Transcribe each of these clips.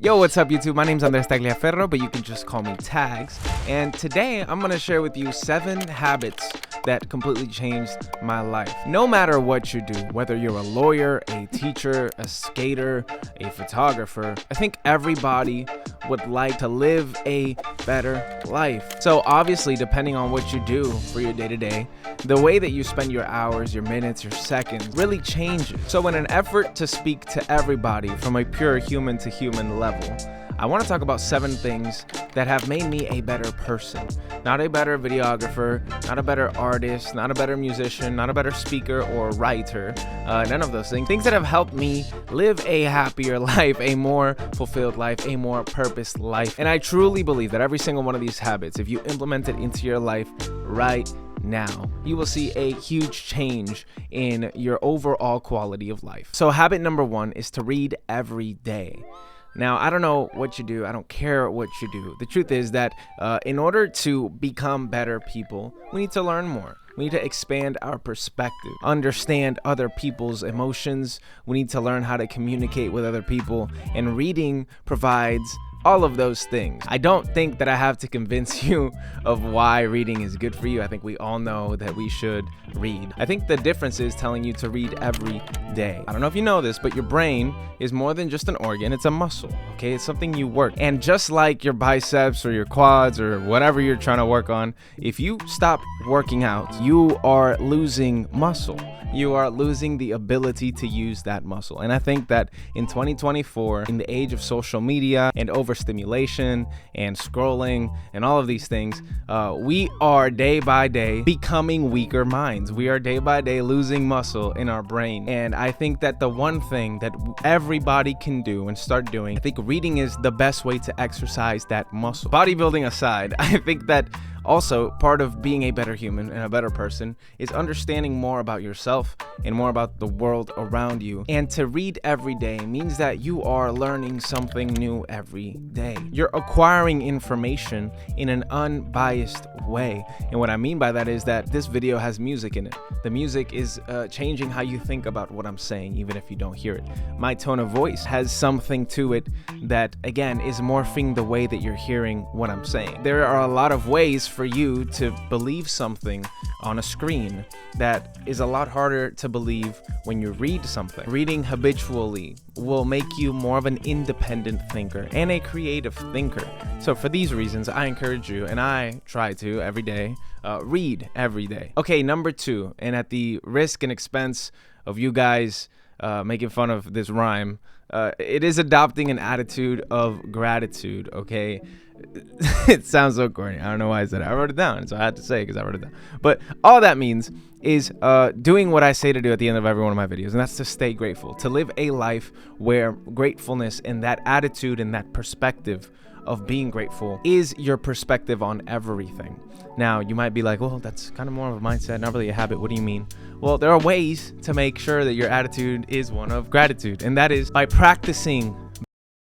Yo, what's up YouTube? My name's Andres Tagliaferro, but you can just call me Tags. And today I'm gonna share with you 7 habits that completely changed my life. No matter what you do, whether you're a lawyer, a teacher, a skater, a photographer, I think everybody would like to live a better life. So obviously, depending on what you do for your day-to-day, the way that you spend your hours, your minutes, your seconds really changes. So in an effort to speak to everybody from a pure human to human level, I want to talk about 7 things that have made me a better person. Not a better videographer, not a better artist, not a better musician, not a better speaker or writer, none of those things. Things that have helped me live a happier life, a more fulfilled life, a more purposed life. And I truly believe that every single one of these habits, if you implement it into your life right now, you will see a huge change in your overall quality of life. So habit number 1 is to read every day. Now, I don't know what you do. I don't care what you do. The truth is that in order to become better people, we need to learn more. We need to expand our perspective, understand other people's emotions. We need to learn how to communicate with other people, and reading provides all of those things. I don't think that I have to convince you of why reading is good for you. I think we all know that we should read. I think the difference is telling you to read every day. I don't know if you know this, but your brain is more than just an organ. It's a muscle, okay? It's something you work. And just like your biceps or your quads or whatever you're trying to work on, if you stop working out, you are losing muscle. You are losing the ability to use that muscle. And I think that in 2024, in the age of social media and overstimulation and scrolling and all of these things, we are day by day becoming weaker minds. We are day by day losing muscle in our brain. And I think that the one thing that everybody can do and start doing, I think reading is the best way to exercise that muscle. Bodybuilding aside, I think that also, part of being a better human and a better person is understanding more about yourself and more about the world around you. And to read every day means that you are learning something new every day. You're acquiring information in an unbiased way. And what I mean by that is that this video has music in it. The music is changing how you think about what I'm saying, even if you don't hear it. My tone of voice has something to it that, again, is morphing the way that you're hearing what I'm saying. There are a lot of ways for you to believe something on a screen that is a lot harder to believe when you read something. Reading habitually will make you more of an independent thinker and a creative thinker. So for these reasons, I encourage you, and I try to every day, read every day. Okay, number 2, and at the risk and expense of you guys making fun of this rhyme, it is adopting an attitude of gratitude, okay? It sounds so corny. I don't know why I said it. I wrote it down, so I had to say it because I wrote it down. But all that means is doing what I say to do at the end of every one of my videos, and that's to stay grateful, to live a life where gratefulness and that attitude and that perspective of being grateful is your perspective on everything. Now, you might be like, well, that's kind of more of a mindset, not really a habit. What do you mean? Well, there are ways to make sure that your attitude is one of gratitude, and that is by practicing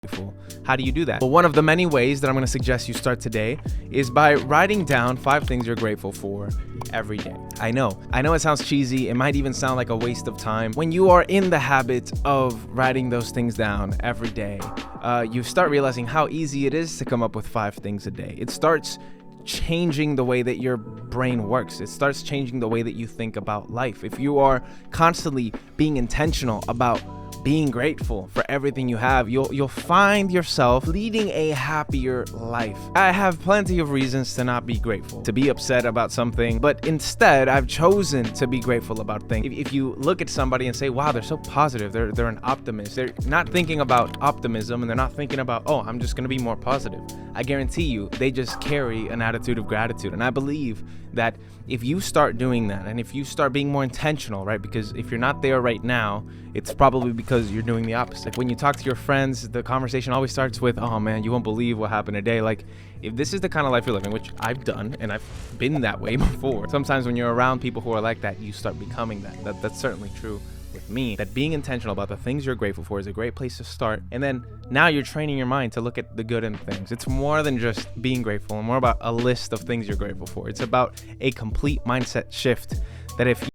grateful. How do you do that? Well, one of the many ways that I'm going to suggest you start today is by writing down 5 things you're grateful for every day. I know it sounds cheesy. It might even sound like a waste of time. When you are in the habit of writing those things down every day, you start realizing how easy it is to come up with 5 things a day. It starts changing the way that your brain works. It starts changing the way that you think about life. If you are constantly being intentional about being grateful for everything you have, you'll find yourself leading a happier life. I have plenty of reasons to not be grateful, to be upset about something, but instead I've chosen to be grateful about things. If you look at somebody and say, wow, they're so positive, they're an optimist, they're not thinking about optimism, and they're not thinking about, oh, I'm just gonna be more positive. I guarantee you, they just carry an attitude of gratitude. And I believe that if you start doing that, and if you start being more intentional, right? Because if you're not there right now, it's probably because you're doing the opposite. When you talk to your friends, the conversation always starts with, oh man, you won't believe what happened today. Like, if this is the kind of life you're living, which I've done, and I've been that way before, sometimes when you're around people who are like that, you start becoming that. That's certainly true with me, that being intentional about the things you're grateful for is a great place to start. And then now you're training your mind to look at the good in things. It's more than just being grateful and more about a list of things you're grateful for. It's about a complete mindset shift that if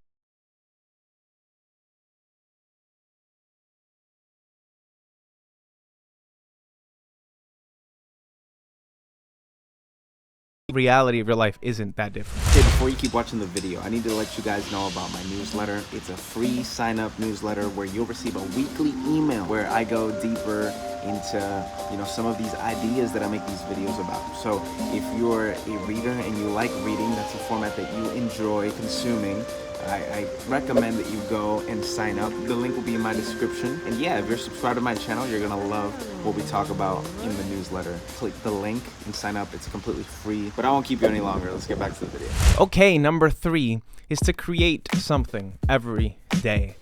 reality of your life isn't that different. Okay, before you keep watching the video, I need to let you guys know about my newsletter. It's a free sign-up newsletter where you'll receive a weekly email where I go deeper into, some of these ideas that I make these videos about. So if you're a reader and you like reading, that's a format that you enjoy consuming, I recommend that you go and sign up. The link will be in my description. And yeah, if you're subscribed to my channel, you're gonna love what we talk about in the newsletter. Click the link and sign up. It's completely free. But I won't keep you any longer. Let's get back to the video. Okay, number 3 is to create something every day.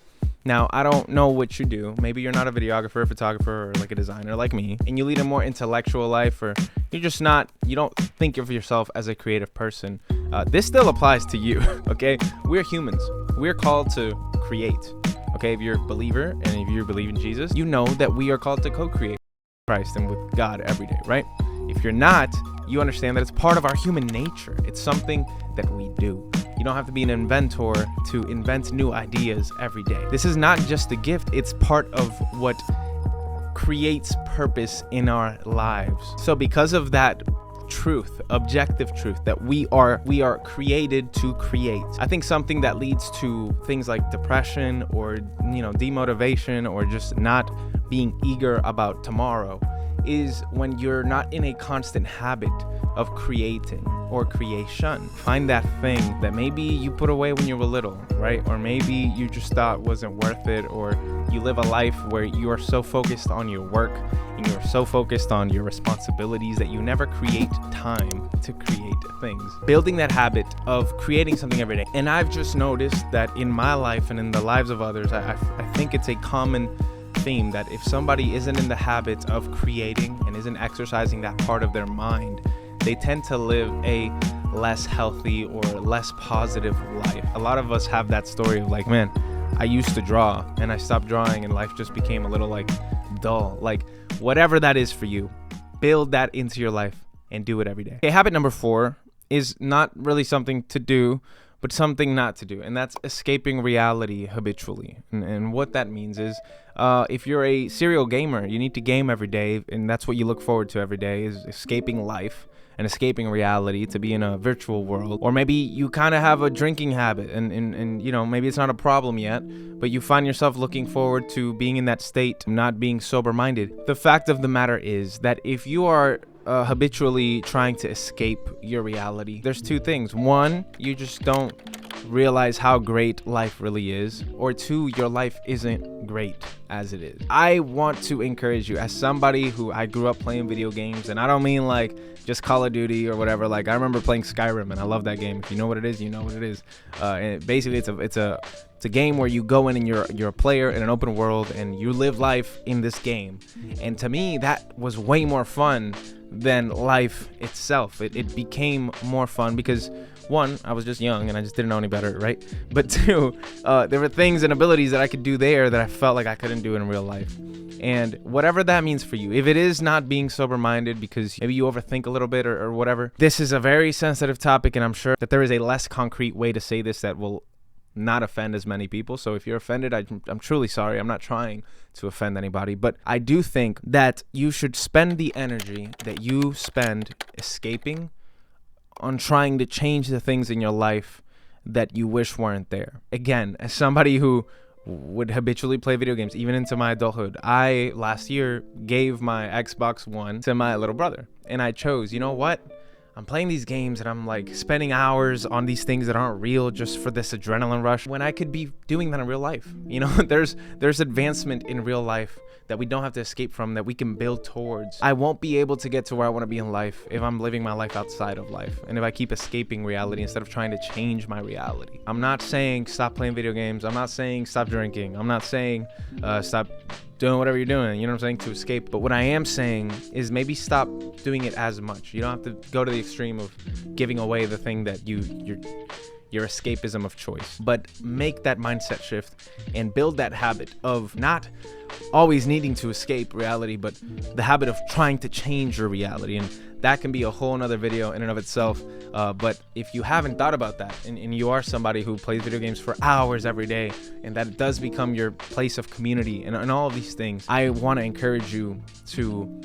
Now, I don't know what you do. Maybe you're not a videographer, photographer, or like a designer like me, and you lead a more intellectual life, or you don't think of yourself as a creative person. This still applies to you, okay? We're humans. We're called to create, okay? If you're a believer and if you believe in Jesus, you know that we are called to co-create with Christ and with God every day, right? If you're not, you understand that it's part of our human nature. It's something that we do. You don't have to be an inventor to invent new ideas every day. This is not just a gift, it's part of what creates purpose in our lives. So because of that truth, objective truth, that we are created to create, I think something that leads to things like depression or demotivation or just not being eager about tomorrow is when you're not in a constant habit of creating or creation. Find that thing that maybe you put away when you were little, right? Or maybe you just thought wasn't worth it, or you live a life where you are so focused on your work and you're so focused on your responsibilities that you never create time to create things. Building that habit of creating something every day. And I've just noticed that in my life and in the lives of others, I think it's a common theme that if somebody isn't in the habit of creating and isn't exercising that part of their mind, they tend to live a less healthy or less positive life. A lot of us have that story of like, man, I used to draw and I stopped drawing and life just became a little dull. Whatever that is for you, build that into your life and do it every day. Okay, habit number 4 is not really something to do, but something not to do, and that's escaping reality habitually. And what that means is, if you're a serial gamer, you need to game every day, and that's what you look forward to every day, is escaping life and escaping reality to be in a virtual world. Or maybe you kind of have a drinking habit, and maybe it's not a problem yet, but you find yourself looking forward to being in that state, not being sober-minded. The fact of the matter is that if you are habitually trying to escape your reality, there's 2 things. 1, you just don't realize how great life really is, or 2, your life isn't great as it is. I want to encourage you, as somebody who I grew up playing video games, and I don't mean like just Call of Duty or whatever. Like, I remember playing Skyrim, and I love that game. If you know what it is, you know what it is. And basically, it's a game where you go in and you're a player in an open world, and you live life in this game. And to me, that was way more fun than life itself. It became more fun because 1, I was just young and I just didn't know any better, right? But 2, there were things and abilities that I could do there that I felt like I couldn't do in real life. And whatever that means for you, if it is not being sober-minded because maybe you overthink a little bit or whatever, this is a very sensitive topic, and I'm sure that there is a less concrete way to say this that will not offend as many people. So if you're offended, I'm truly sorry. I'm not trying to offend anybody, but I do think that you should spend the energy that you spend escaping on trying to change the things in your life that you wish weren't there. Again, as somebody who would habitually play video games even into my adulthood, I last year gave my Xbox One to my little brother, and I chose, you know what? I'm playing these games and I'm like spending hours on these things that aren't real just for this adrenaline rush when I could be doing that in real life. There's advancement in real life that we don't have to escape from, that we can build towards. I won't be able to get to where I want to be in life if I'm living my life outside of life, and if I keep escaping reality instead of trying to change my reality. I'm not saying stop playing video games. I'm not saying stop drinking. I'm not saying stop doing whatever you're doing, you know what I'm saying, to escape. But what I am saying is maybe stop doing it as much. You don't have to go to the extreme of giving away the thing that your escapism of choice, but make that mindset shift and build that habit of not always needing to escape reality, but the habit of trying to change your reality. And that can be a whole nother video in and of itself. But if you haven't thought about that, and you are somebody who plays video games for hours every day, and that does become your place of community and all of these things, I want to encourage you to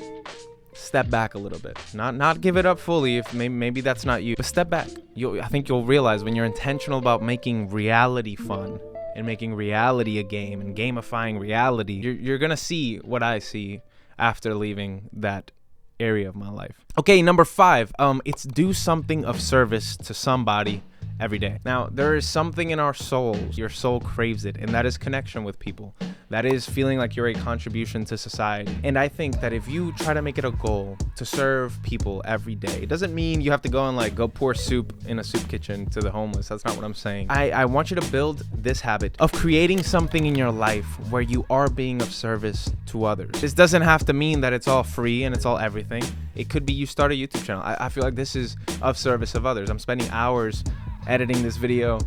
step back a little bit. Not give it up fully if maybe that's not you, but step back. I think you'll realize when you're intentional about making reality fun and making reality a game and gamifying reality, you're gonna see what I see after leaving that area of my life. Okay, number 5, it's do something of service to somebody every day. Now, there is something in our souls, your soul craves it, and that is connection with people. That is feeling like you're a contribution to society. And I think that if you try to make it a goal to serve people every day, it doesn't mean you have to go and like go pour soup in a soup kitchen to the homeless. That's not what I'm saying. I want you to build this habit of creating something in your life where you are being of service to others. This doesn't have to mean that it's all free and it's all everything. It could be you start a YouTube channel. I feel like this is of service of others. I'm spending hours editing this video,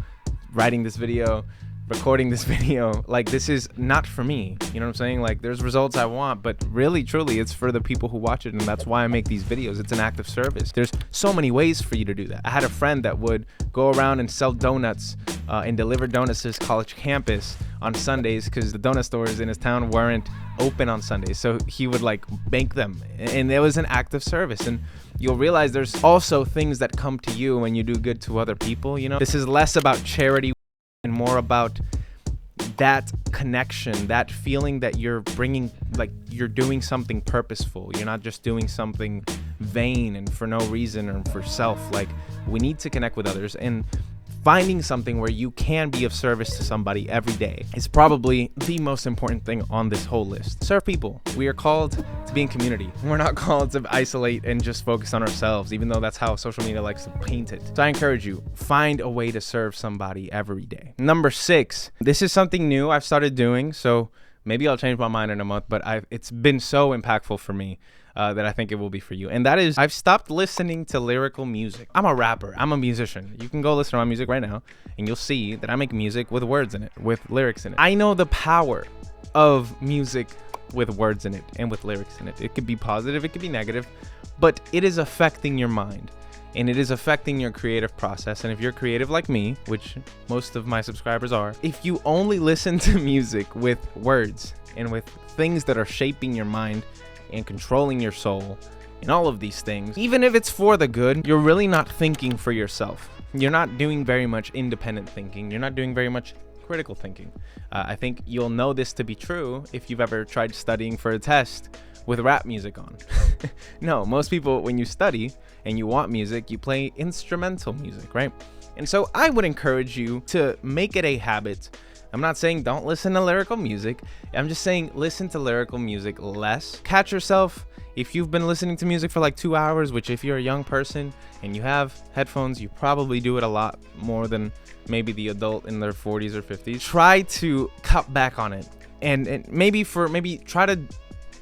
writing this video, recording this video. Like, this is not for me, you know what I'm saying? Like, there's results I want, but really truly it's for the people who watch it, and that's why I make these videos. It's an act of service. There's so many ways for you to do that. I had a friend that would go around and sell donuts and deliver donuts to his college campus on Sundays because the donut stores in his town weren't open on Sundays, so he would like bake them, and it was an act of service. And you'll realize there's also things that come to you when you do good to other people. You know, this is less about charity and more about that connection, that feeling that you're bringing, like you're doing something purposeful. You're not just doing something vain and for no reason or for self. Like, we need to connect with others, and finding something where you can be of service to somebody every day is probably the most important thing on this whole list. Serve people. We are called to be in community. We're not called to isolate and just focus on ourselves, even though that's how social media likes to paint it. So I encourage you, find a way to serve somebody every day. Number 6, this is something new I've started doing, so maybe I'll change my mind in a month, but it's been so impactful for me that I think it will be for you. And that is, I've stopped listening to lyrical music. I'm a rapper. I'm a musician. You can go listen to my music right now, and you'll see that I make music with words in it, with lyrics in it. I know the power of music with words in it and with lyrics in it. It could be positive, it could be negative, but it is affecting your mind, and it is affecting your creative process. And if you're creative like me, which most of my subscribers are, if you only listen to music with words and with things that are shaping your mind and controlling your soul and all of these things, even if it's for the good, you're really not thinking for yourself. You're not doing very much independent thinking. You're not doing very much critical thinking. I think you'll know this to be true if you've ever tried studying for a test with rap music on. No, most people, when you study and you want music, you play instrumental music, right? And so I would encourage you to make it a habit. I'm not saying don't listen to lyrical music. I'm just saying listen to lyrical music less. Catch yourself if you've been listening to music for like 2 hours, which if you're a young person and you have headphones, you probably do it a lot more than maybe the adult in their 40s or 50s. Try to cut back on it, and maybe try to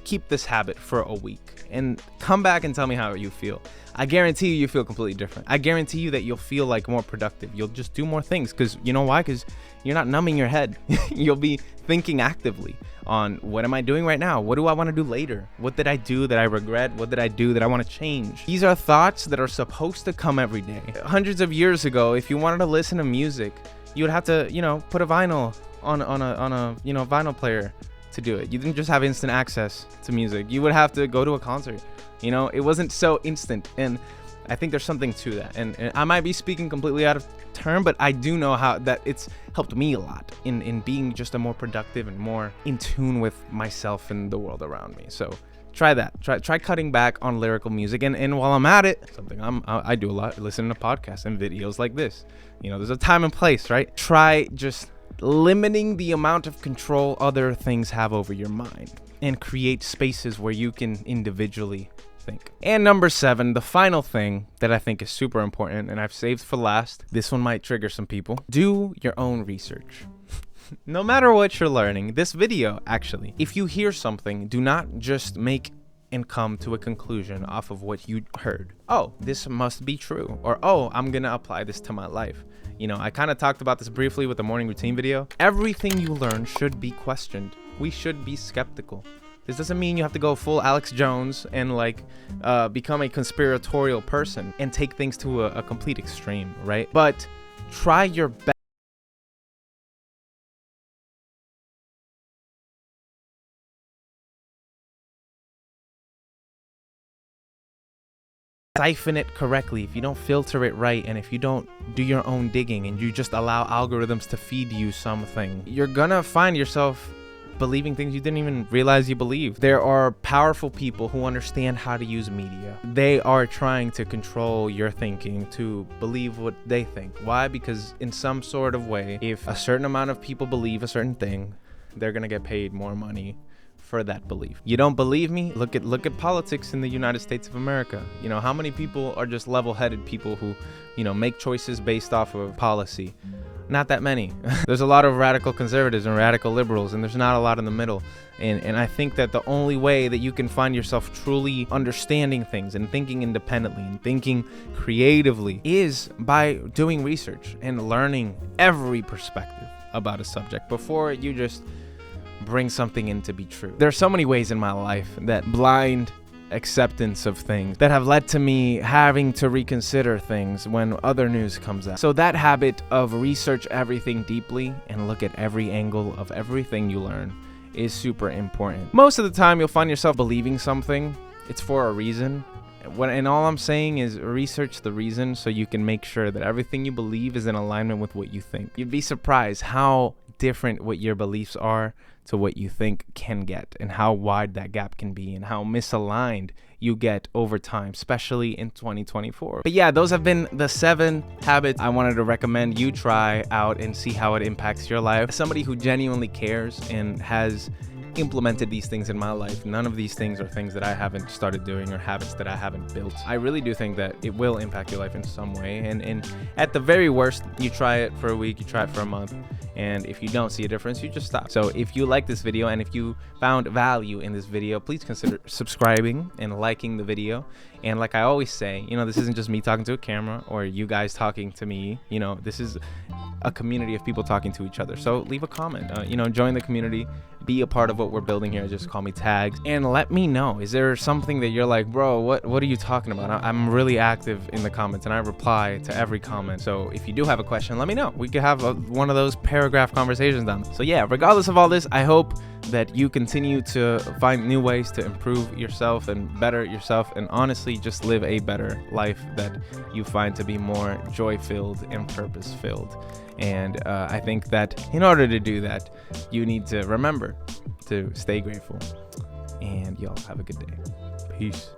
keep this habit for a week and come back and tell me how you feel. I guarantee you feel completely different. I guarantee you that you'll feel like more productive. You'll just do more things, because you know why? Because you're not numbing your head. You'll be thinking actively on, what am I doing right now? What do I want to do later? What did I do that I regret? What did I do that I want to change? These are thoughts that are supposed to come every day. Hundreds of years ago, if you wanted to listen to music, you would have to, put a vinyl on a vinyl player to do it. You didn't just have instant access to music. You would have to go to a concert. It wasn't so instant, and I think there's something to that. And I might be speaking completely out of turn, but I do know how that it's helped me a lot in being just a more productive and more in tune with myself and the world around me. So try that. Try cutting back on lyrical music. And while I'm at it, something I do a lot, listening to podcasts and videos like this. There's a time and place, right? Try just limiting the amount of control other things have over your mind, and create spaces where you can individually think. And number 7, the final thing that I think is super important, and I've saved for last, this one might trigger some people: do your own research. No matter what you're learning, this video, actually, if you hear something, do not just make and come to a conclusion off of what you heard. Oh, this must be true, or oh, I'm gonna apply this to my life. I kind of talked about this briefly with the morning routine video. Everything you learn should be questioned. We should be skeptical. This doesn't mean you have to go full Alex Jones and become a conspiratorial person and take things to a complete extreme, right? But try your best siphon it correctly, if you don't filter it right, and if you don't do your own digging and you just allow algorithms to feed you something, you're gonna find yourself believing things you didn't even realize you believe. There are powerful people who understand how to use media. They are trying to control your thinking to believe what they think. Why? Because in some sort of way, if a certain amount of people believe a certain thing, they're gonna get paid more money for that belief. You don't believe me? Look at politics in the United States of America. You know, how many people are just level-headed people who, you know, make choices based off of policy? Not that many. There's a lot of radical conservatives and radical liberals, and there's not a lot in the middle. And I think that the only way that you can find yourself truly understanding things and thinking independently and thinking creatively is by doing research and learning every perspective about a subject before you just bring something in to be true. There are so many ways in my life that blind acceptance of things that have led to me having to reconsider things when other news comes out. So that habit of research everything deeply and look at every angle of everything you learn is super important. Most of the time you'll find yourself believing something, it's for a reason. And all I'm saying is research the reason so you can make sure that everything you believe is in alignment with what you think. You'd be surprised how different what your beliefs are to what you think can get, and how wide that gap can be, and how misaligned you get over time, especially in 2024. But yeah, those have been the 7 habits I wanted to recommend you try out and see how it impacts your life. As somebody who genuinely cares and has implemented these things in my life, none of these things are things that I haven't started doing or habits that I haven't built. I really do think that it will impact your life in some way, and at the very worst, you try it for a week, you try it for a month, and if you don't see a difference, you just stop. So if you like this video and if you found value in this video, please consider subscribing and liking the video. And like I always say, you know, this isn't just me talking to a camera or you guys talking to me. You know, this is a community of people talking to each other. So leave a comment, you know, join the community, be a part of what we're building here. Just call me Tags, and let me know, is there something that you're like, bro, what are you talking about? I'm really active in the comments and I reply to every comment. So if you do have a question, let me know. We could have one of those paragraph conversations done. So yeah, regardless of all this, I hope that you continue to find new ways to improve yourself and better yourself, and honestly just live a better life that you find to be more joy-filled and purpose-filled. And I think that in order to do that, you need to remember to stay grateful. And y'all have a good day. Peace.